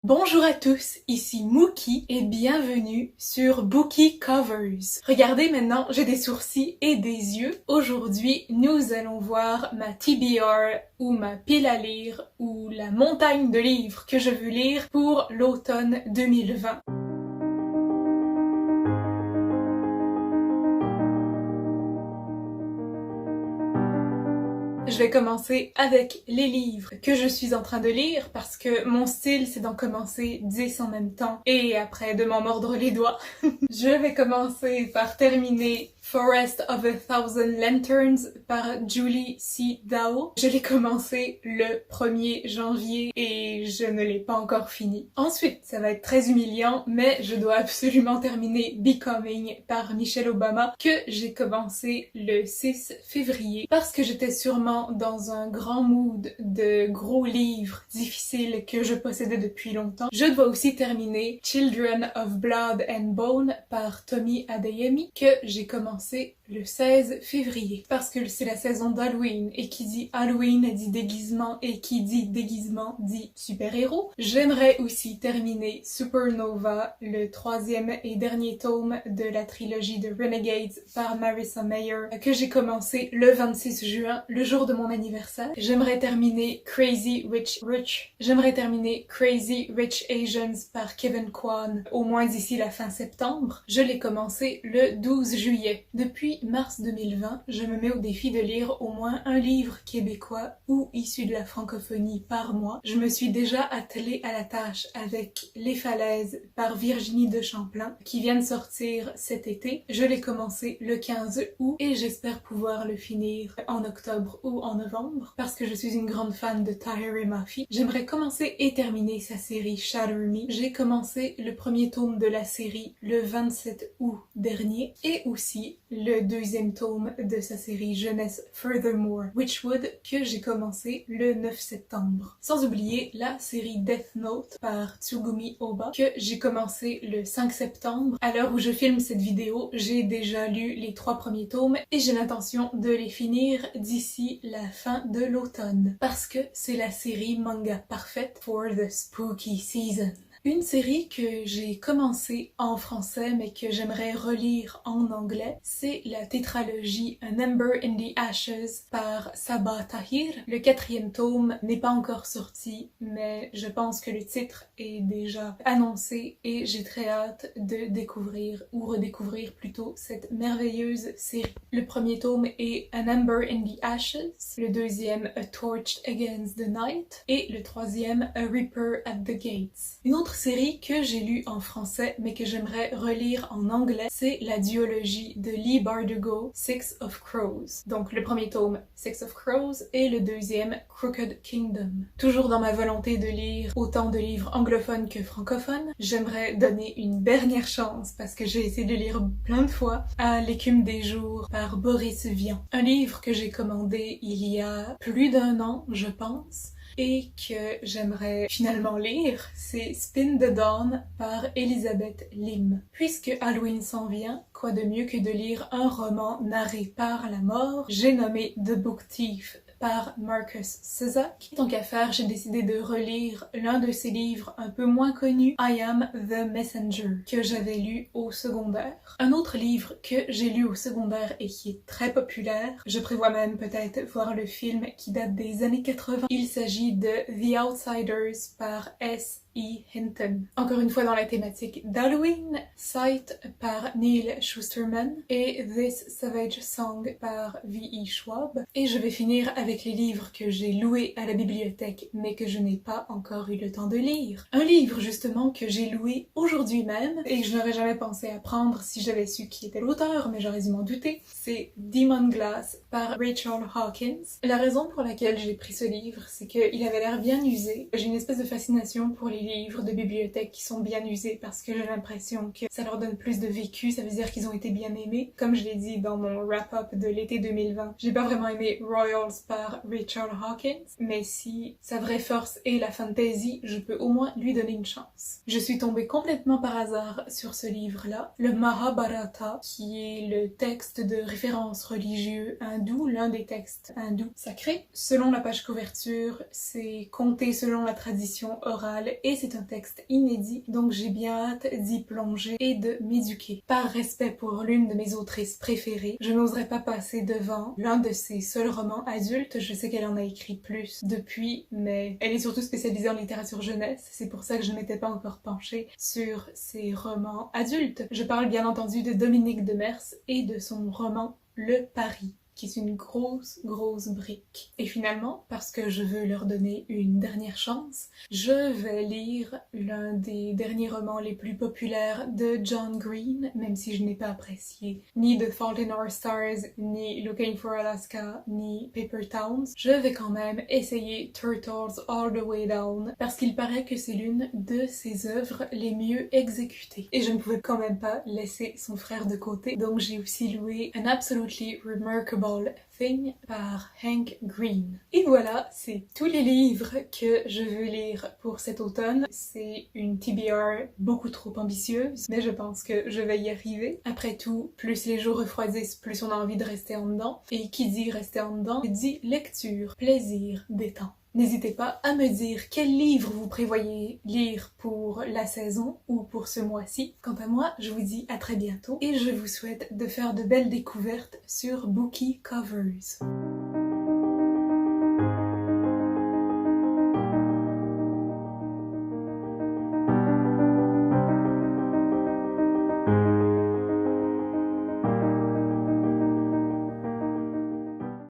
Bonjour à tous, ici Mookie et bienvenue sur Bookie Covers. Regardez maintenant, j'ai des sourcils et des yeux. Aujourd'hui, nous allons voir ma TBR ou ma pile à lire ou la montagne de livres que je veux lire pour l'automne 2020. Je vais commencer avec les livres que je suis en train de lire parce que mon style c'est d'en commencer 10 en même temps et après de m'en mordre les doigts. Je vais commencer par terminer Forest of a Thousand Lanterns par Julie C. Dao. Je l'ai commencé le 1er janvier et je ne l'ai pas encore fini. Ensuite, ça va être très humiliant, mais je dois absolument terminer Becoming par Michelle Obama que j'ai commencé le 6 février parce que j'étais sûrement dans un grand mood de gros livres difficiles que je possédais depuis longtemps. Je dois aussi terminer Children of Blood and Bone par Tommy Adeyemi que j'ai commencé le 16 février parce que c'est la saison d'Halloween et qui dit Halloween dit déguisement et qui dit déguisement dit super-héros. J'aimerais aussi terminer Supernova, le 3e et dernier tome de la trilogie de Renegades par Marissa Meyer que j'ai commencé le 26 juin, le jour de mon anniversaire. J'aimerais terminer Crazy Rich Asians par Kevin Kwan au moins d'ici la fin septembre. Je l'ai commencé le 12 juillet. Depuis mars 2020, je me mets au défi de lire au moins un livre québécois ou issu de la francophonie par mois. Je me suis déjà attelée à la tâche avec Les Falaises par Virginie de Champlain qui vient de sortir cet été. Je l'ai commencé le 15 août et j'espère pouvoir le finir en octobre ou en novembre parce que je suis une grande fan de Tahereh Mafi. J'aimerais commencer et terminer sa série Shatter Me. J'ai commencé le premier tome de la série le 27 août dernier et aussi le 2e tome de sa série jeunesse Furthermore Witchwood que j'ai commencé le 9 septembre. Sans oublier la série Death Note par Tsugumi Oba que j'ai commencé le 5 septembre. À l'heure où je filme cette vidéo, j'ai déjà lu les 3 premiers tomes et j'ai l'intention de les finir d'ici la fin de l'automne parce que c'est la série manga parfaite for the spooky season. Une série que j'ai commencé en français mais que j'aimerais relire en anglais, c'est la tétralogie An Ember in the Ashes par Sabaa Tahir. Le 4e tome n'est pas encore sorti, mais je pense que le titre est déjà annoncé et j'ai très hâte de découvrir ou redécouvrir plutôt cette merveilleuse série. Le 1er tome est An Ember in the Ashes, le 2e A Torch Against the Night et le 3e A Reaper at the Gates. Une autre série que j'ai lue en français mais que j'aimerais relire en anglais, c'est la duologie de Leigh Bardugo, Six of Crows. Donc le 1er tome, Six of Crows, et le 2e, Crooked Kingdom. Toujours dans ma volonté de lire autant de livres anglophones que francophones, j'aimerais donner une dernière chance, parce que j'ai essayé de lire plein de fois, à L'écume des jours par Boris Vian. Un livre que j'ai commandé il y a plus d'1 an, je pense, et que j'aimerais finalement lire, c'est Spin the Dawn par Elizabeth Lim. Puisque Halloween s'en vient, quoi de mieux que de lire un roman narré par la mort, j'ai nommé The Book Thief par Marcus Zusak. Tant qu'à faire, j'ai décidé de relire l'un de ses livres un peu moins connus, I Am the Messenger, que j'avais lu au secondaire. Un autre livre que j'ai lu au secondaire et qui est très populaire, je prévois même peut-être voir le film qui date des années 80. Il s'agit de The Outsiders par S. E. Hinton. Encore une fois dans la thématique d'Halloween, Sight par Neil Shusterman et This Savage Song par V.E. Schwab. Et je vais finir avec les livres que j'ai loués à la bibliothèque mais que je n'ai pas encore eu le temps de lire. Un livre justement que j'ai loué aujourd'hui même et que je n'aurais jamais pensé à prendre si j'avais su qui était l'auteur, mais j'aurais dû m'en douter, c'est Demon Glass par Rachel Hawkins. La raison pour laquelle j'ai pris ce livre, c'est qu'il avait l'air bien usé. J'ai une espèce de fascination pour les livres de bibliothèque qui sont bien usés parce que j'ai l'impression que ça leur donne plus de vécu, ça veut dire qu'ils ont été bien aimés. Comme je l'ai dit dans mon wrap-up de l'été 2020, j'ai pas vraiment aimé Royals par Rachel Hawkins, mais si sa vraie force est la fantasy, je peux au moins lui donner une chance. Je suis tombée complètement par hasard sur ce livre-là, le Mahabharata, qui est le texte de référence religieux hindou, l'un des textes hindous sacrés. Selon la page couverture, c'est compté selon la tradition orale et et c'est un texte inédit, donc j'ai bien hâte d'y plonger et de m'éduquer. Par respect pour l'une de mes autrices préférées, je n'oserais pas passer devant l'un de ses seuls romans adultes. Je sais qu'elle en a écrit plus depuis, mais elle est surtout spécialisée en littérature jeunesse, c'est pour ça que je ne m'étais pas encore penchée sur ses romans adultes. Je parle bien entendu de Dominique Demers et de son roman Le Pari, qui est une grosse brique. Et finalement, parce que je veux leur donner une dernière chance, je vais lire l'un des derniers romans les plus populaires de John Green, même si je n'ai pas apprécié ni The Fault in Our Stars, ni Looking for Alaska, ni Paper Towns. Je vais quand même essayer Turtles All the Way Down, parce qu'il paraît que c'est l'une de ses œuvres les mieux exécutées. Et je ne pouvais quand même pas laisser son frère de côté, donc j'ai aussi loué An Absolutely Remarkable Thing par Hank Green. Et voilà, c'est tous les livres que je veux lire pour cet automne. C'est une TBR beaucoup trop ambitieuse, mais je pense que je vais y arriver. Après tout, plus les jours refroidissent, plus on a envie de rester en dedans. Et qui dit rester en dedans, dit lecture, plaisir, détente. N'hésitez pas à me dire quel livre vous prévoyez lire pour la saison ou pour ce mois-ci. Quant à moi, je vous dis à très bientôt et je vous souhaite de faire de belles découvertes sur Bookie Covers.